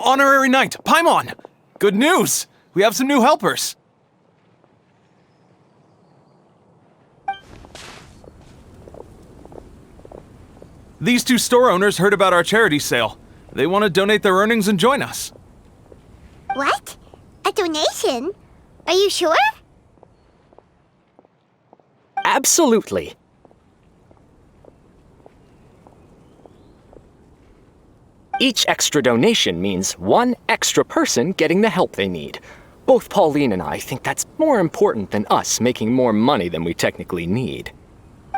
Honorary Knight, Paimon! Good news! We have some new helpers! These two store owners heard about our charity sale. They want to donate their earnings and join us. What? A donation? Are you sure? Absolutely. Each extra donation means one extra person getting the help they need. Both Pauline and I think that's more important than us making more money than we technically need.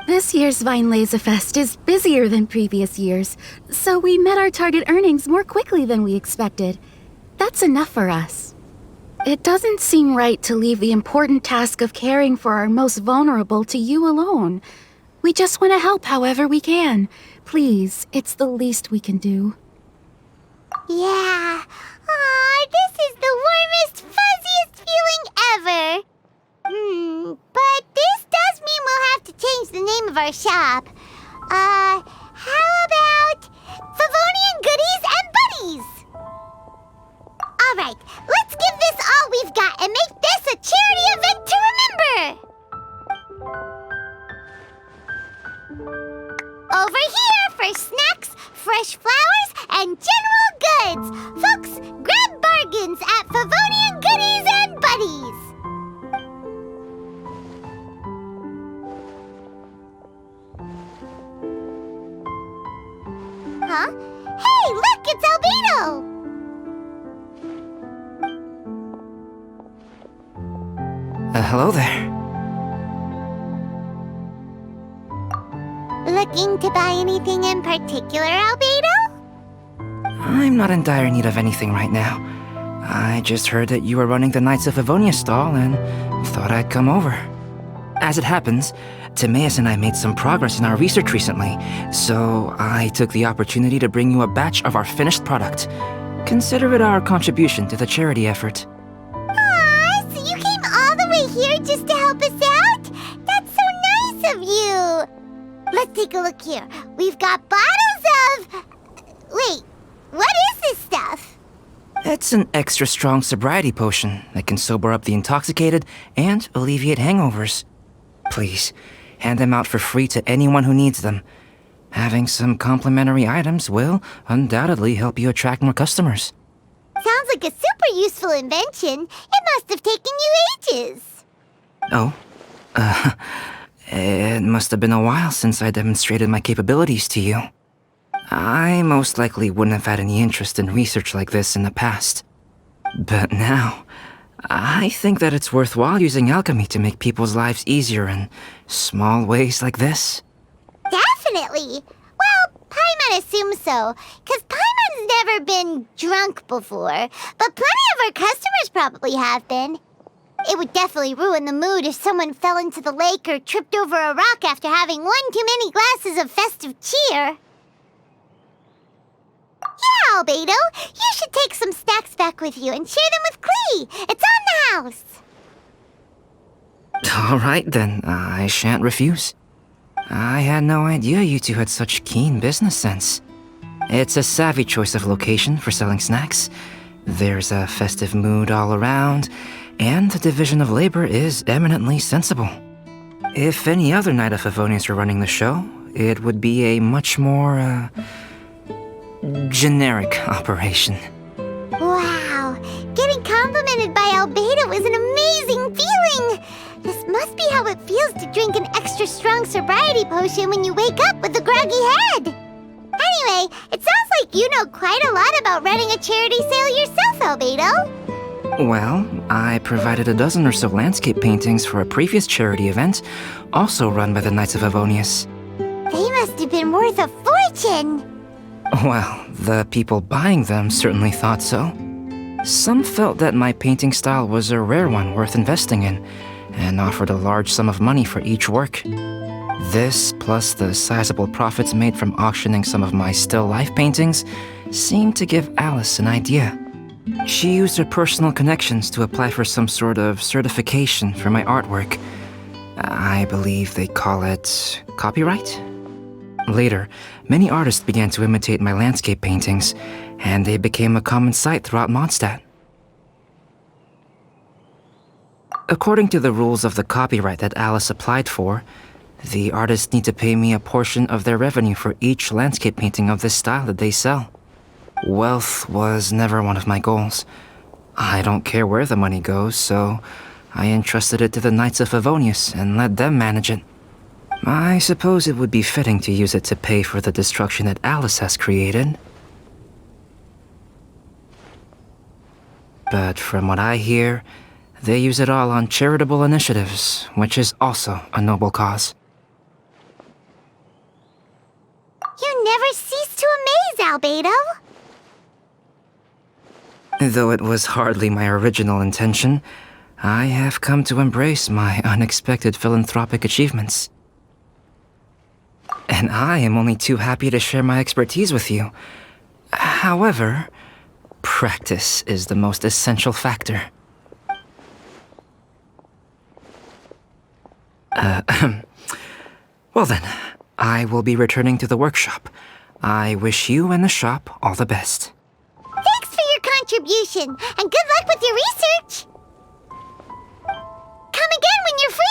This year's Vine Laser Fest is busier than previous years, so we met our target earnings more quickly than we expected. That's enough for us. It doesn't seem right to leave the important task of caring for our most vulnerable to you alone. We just want to help however we can. Please, it's the least we can do. Yeah. Aw, this is the warmest, fuzziest feeling ever. But this does mean we'll have to change the name of our shop. How about Favonian Goodies and Buddies? Alright, let's give this all we've got and make this a charity event to remember! Over here for snacks, fresh flowers, and general goods! Folks, grab bargains at Favonian Goodies and Buddies! Huh? Hey, look, it's Albedo! Hello there. Looking to buy anything in particular, Albedo? I'm not in dire need of anything right now. I just heard that you were running the Knights of Favonia stall and thought I'd come over. As it happens, Timaeus and I made some progress in our research recently, so I took the opportunity to bring you a batch of our finished product. Consider it our contribution to the charity effort. Aw, so you came all the way here just to help us out? That's so nice of you! Let's take a look here. We've got bottles of... Wait, what is this stuff? It's an extra strong sobriety potion that can sober up the intoxicated and alleviate hangovers. Please, hand them out for free to anyone who needs them. Having some complimentary items will undoubtedly help you attract more customers. Sounds like a super useful invention. It must have taken you ages. Oh? It must have been a while since I demonstrated my capabilities to you. I most likely wouldn't have had any interest in research like this in the past. But now, I think that it's worthwhile using alchemy to make people's lives easier in small ways like this. Definitely. Well, Paimon assumes so, because Paimon's never been drunk before, but plenty of our customers probably have been. It would definitely ruin the mood if someone fell into the lake or tripped over a rock after having one too many glasses of festive cheer. Yeah, Albedo, you should take some snacks back with you and share them with Klee. It's on the house. All right, then. I shan't refuse. I had no idea you two had such keen business sense. It's a savvy choice of location for selling snacks. There's a festive mood all around, and the division of labor is eminently sensible. If any other Knight of Favonius were running the show, it would be a much more, generic operation. Wow, getting complimented by Albedo is an amazing feeling! This must be how it feels to drink an extra strong sobriety potion when you wake up with a groggy head! Anyway, it sounds like you know quite a lot about running a charity sale yourself, Albedo. Well, I provided a dozen or so landscape paintings for a previous charity event, also run by the Knights of Favonius. They must have been worth a fortune! Well, the people buying them certainly thought so. Some felt that my painting style was a rare one worth investing in, and offered a large sum of money for each work. This, plus the sizable profits made from auctioning some of my still life paintings, seemed to give Alice an idea. She used her personal connections to apply for some sort of certification for my artwork. I believe they call it copyright? Later, many artists began to imitate my landscape paintings, and they became a common sight throughout Mondstadt. According to the rules of the copyright that Alice applied for, the artists need to pay me a portion of their revenue for each landscape painting of this style that they sell. Wealth was never one of my goals. I don't care where the money goes, so I entrusted it to the Knights of Favonius and let them manage it. I suppose it would be fitting to use it to pay for the destruction that Alice has created. But from what I hear, they use it all on charitable initiatives, which is also a noble cause. You never cease to amaze, Albedo. Though it was hardly my original intention, I have come to embrace my unexpected philanthropic achievements. And I am only too happy to share my expertise with you. However, practice is the most essential factor. Well then, I will be returning to the workshop. I wish you and the shop all the best. Thanks for your contribution, and good luck with your research. Come again when you're free.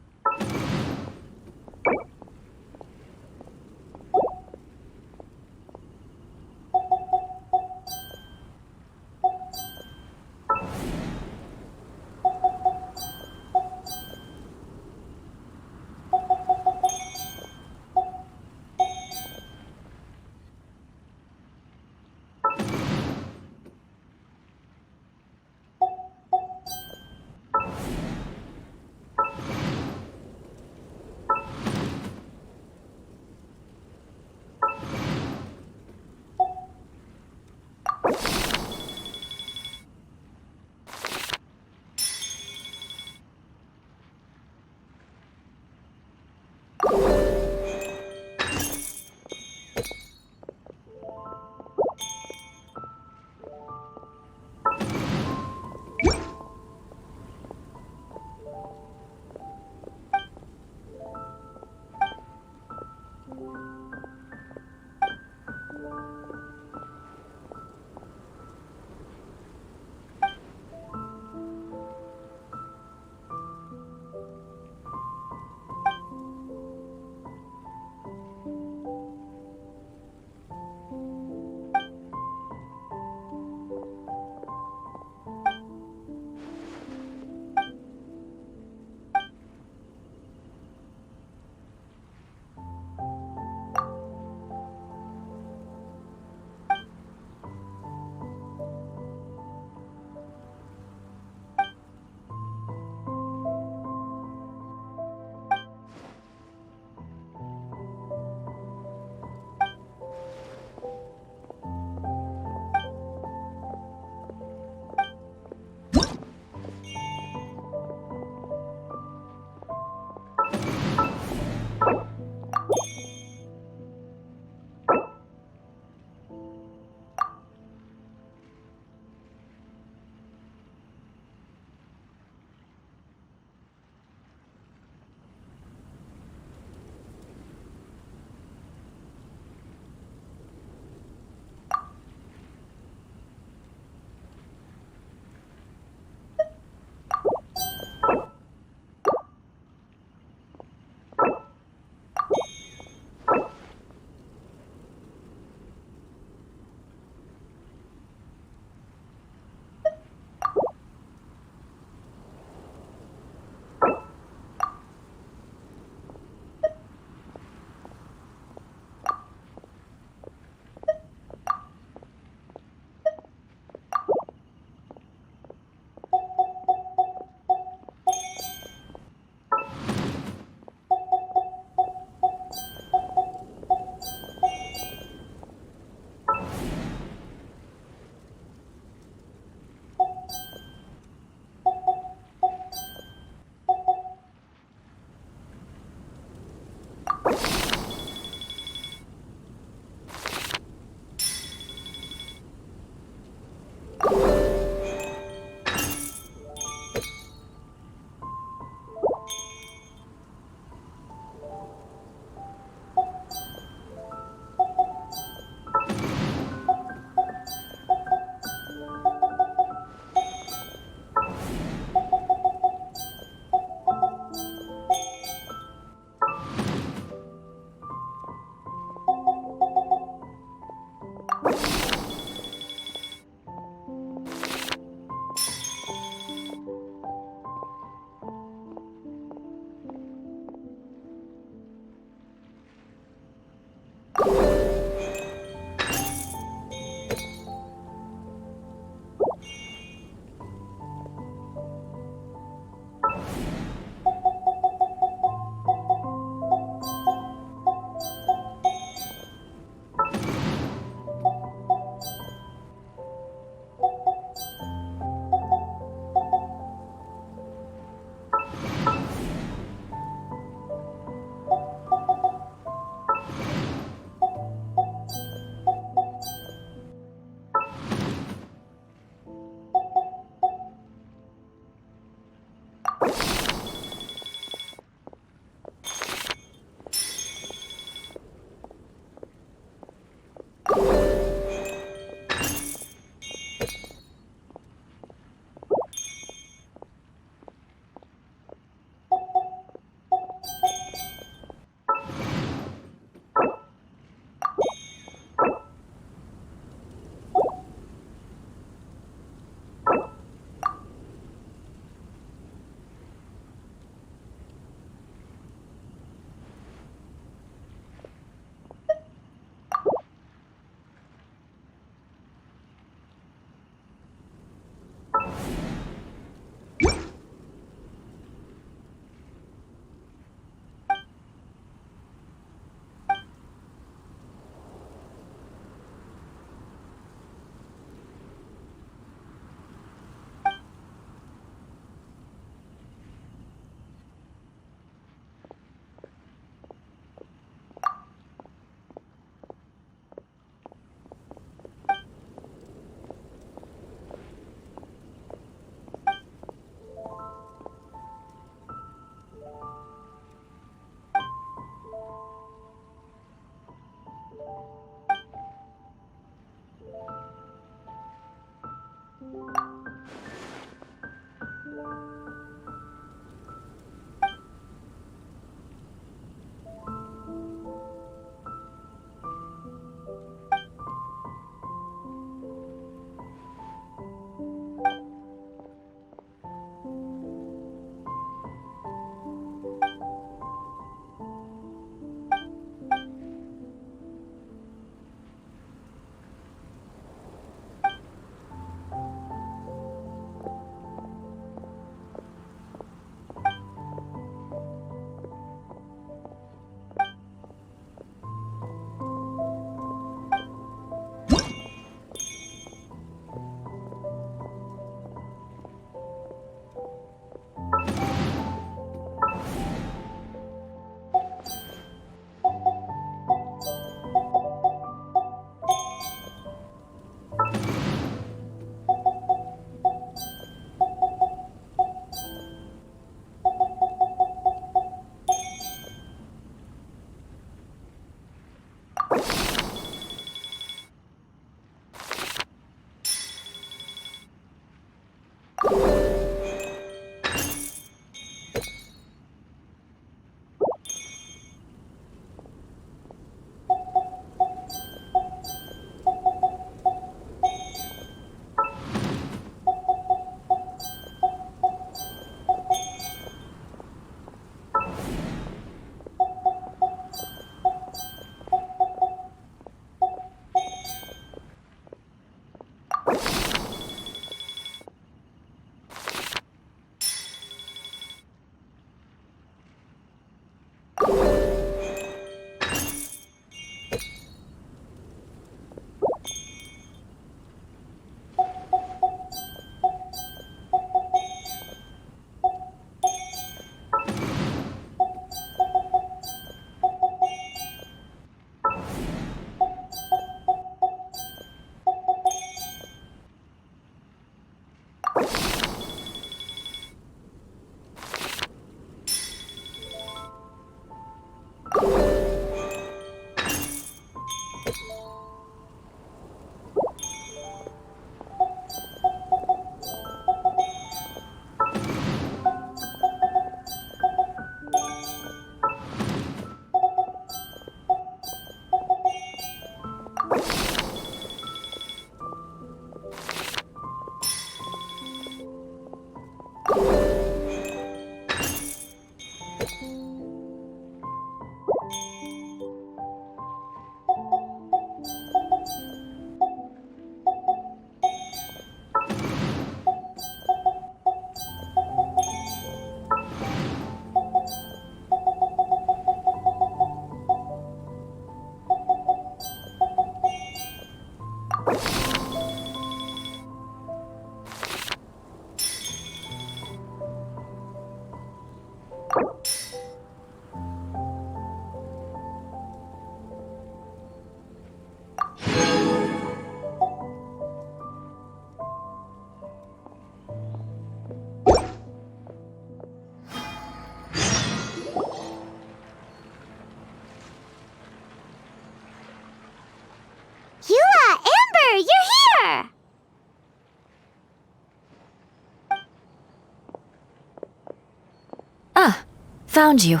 found you.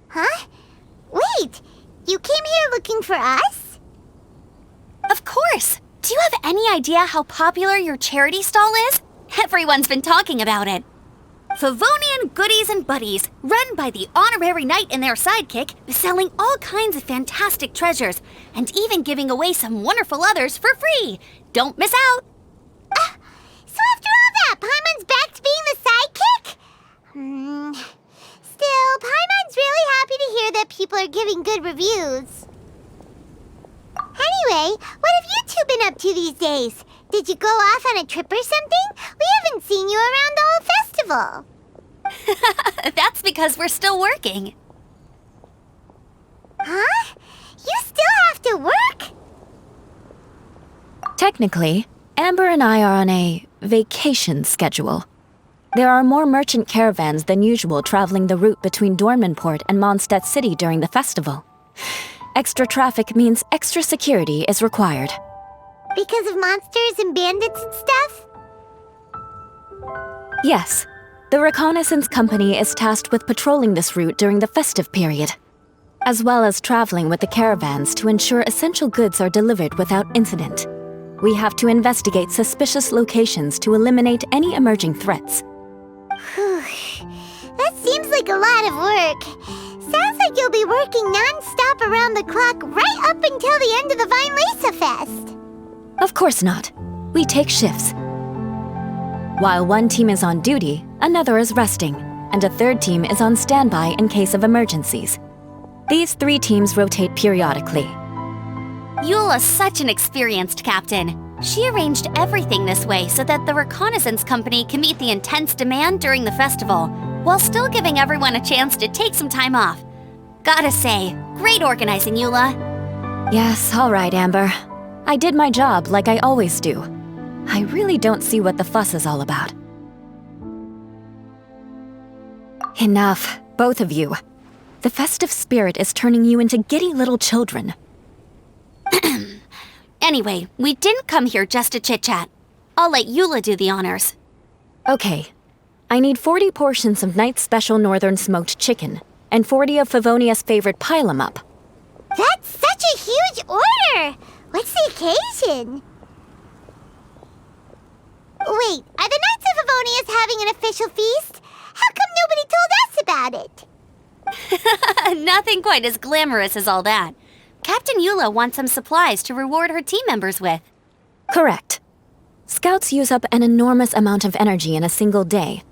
Huh? Wait, you came here looking for us? Of course! Do you have any idea how popular your charity stall is? Everyone's been talking about it. Favonian Goodies and Buddies, run by the honorary knight and their sidekick, is selling all kinds of fantastic treasures, and even giving away some wonderful others for free. Don't miss out! So after all that, Paimon's back to being the sidekick? Still, Paimon's really happy to hear that people are giving good reviews. Anyway, what have you two been up to these days? Did you go off on a trip or something? We haven't seen you around the whole festival. That's because we're still working. Huh? You still have to work? Technically, Amber and I are on a vacation schedule. There are more merchant caravans than usual traveling the route between Dormanport and Mondstadt City during the festival. Extra traffic means extra security is required. Because of monsters and bandits and stuff? Yes, the reconnaissance company is tasked with patrolling this route during the festive period, as well as traveling with the caravans to ensure essential goods are delivered without incident. We have to investigate suspicious locations to eliminate any emerging threats. Whew. That seems like a lot of work. Sounds like you'll be working non-stop around the clock right up until the end of the Vine Lisa Fest. Of course not. We take shifts. While one team is on duty, another is resting, and a third team is on standby in case of emergencies. These 3 teams rotate periodically. Eula's such an experienced captain. She arranged everything this way so that the reconnaissance company can meet the intense demand during the festival, while still giving everyone a chance to take some time off. Gotta say, great organizing, Eula. Yes, all right, Amber. I did my job like I always do. I really don't see what the fuss is all about. Enough, both of you. The festive spirit is turning you into giddy little children. Anyway, we didn't come here just to chit-chat. I'll let Eula do the honors. Okay. I need 40 portions of Knight's Special Northern Smoked Chicken, and 40 of Favonia's favorite pile-em-up. That's such a huge order! What's the occasion? Wait, are the Knights of Favonius having an official feast? How come nobody told us about it? Nothing quite as glamorous as all that. Captain Eula wants some supplies to reward her team members with. Correct. Scouts use up an enormous amount of energy in a single day.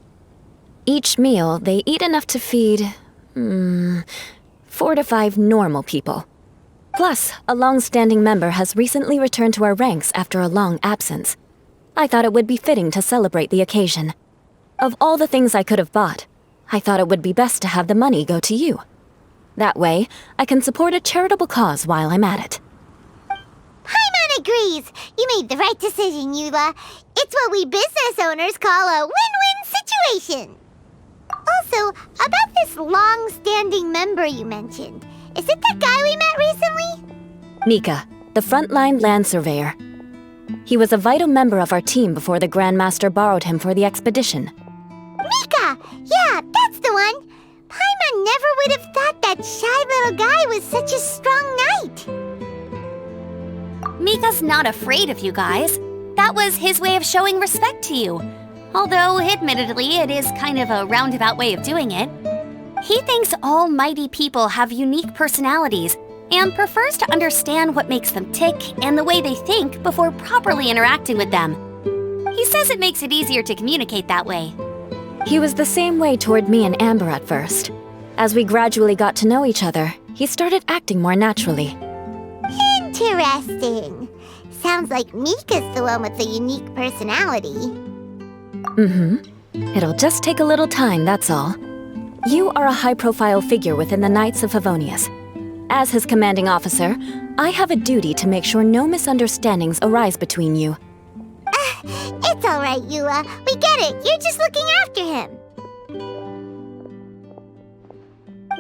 Each meal, they eat enough to feed 4 to 5 normal people. Plus, a long-standing member has recently returned to our ranks after a long absence. I thought it would be fitting to celebrate the occasion. Of all the things I could have bought, I thought it would be best to have the money go to you. That way, I can support a charitable cause while I'm at it. Paimon agrees! You made the right decision, Eula. It's what we business owners call a win-win situation. Also, about this long-standing member you mentioned, is it that guy we met recently? Nika, the frontline land surveyor. He was a vital member of our team before the Grandmaster borrowed him for the expedition. Mika! Yeah, that's the one! Paimon never would have thought that shy little guy was such a strong knight! Mika's not afraid of you guys. That was his way of showing respect to you. Although, admittedly, it is kind of a roundabout way of doing it. He thinks all mighty people have unique personalities and prefers to understand what makes them tick and the way they think before properly interacting with them. He says it makes it easier to communicate that way. He was the same way toward me and Amber at first. As we gradually got to know each other, he started acting more naturally. Interesting. Sounds like Mika's the one with the unique personality. It'll just take a little time, that's all. You are a high-profile figure within the Knights of Favonius. As his commanding officer, I have a duty to make sure no misunderstandings arise between you. It's all right, Eula. We get it. You're just looking after him.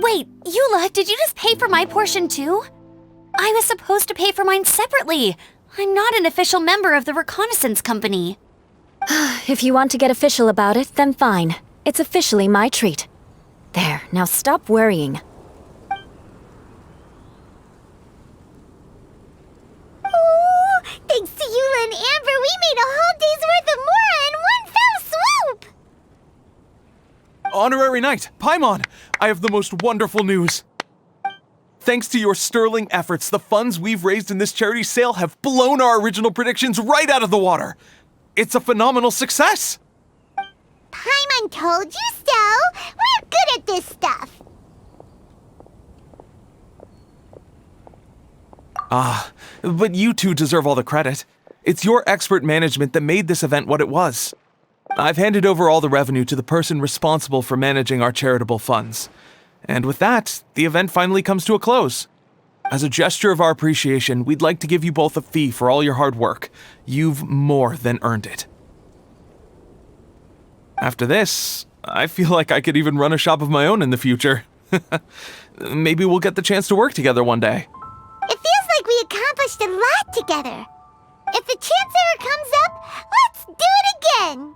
Wait, Eula, did you just pay for my portion too? I was supposed to pay for mine separately. I'm not an official member of the reconnaissance company. If you want to get official about it, then fine. It's officially my treat. There, now stop worrying. Ooh, thanks to Eula and Amber, we made a whole day's worth of mora in one fell swoop! Honorary Knight, Paimon, I have the most wonderful news. Thanks to your sterling efforts, the funds we've raised in this charity sale have blown our original predictions right out of the water. It's a phenomenal success! Paimon told you so! We're good at this stuff! But you two deserve all the credit. It's your expert management that made this event what it was. I've handed over all the revenue to the person responsible for managing our charitable funds. And with that, the event finally comes to a close. As a gesture of our appreciation, we'd like to give you both a fee for all your hard work. You've more than earned it. After this, I feel like I could even run a shop of my own in the future. Maybe we'll get the chance to work together one day. It feels like we accomplished a lot together. If the chance ever comes up, let's do it again!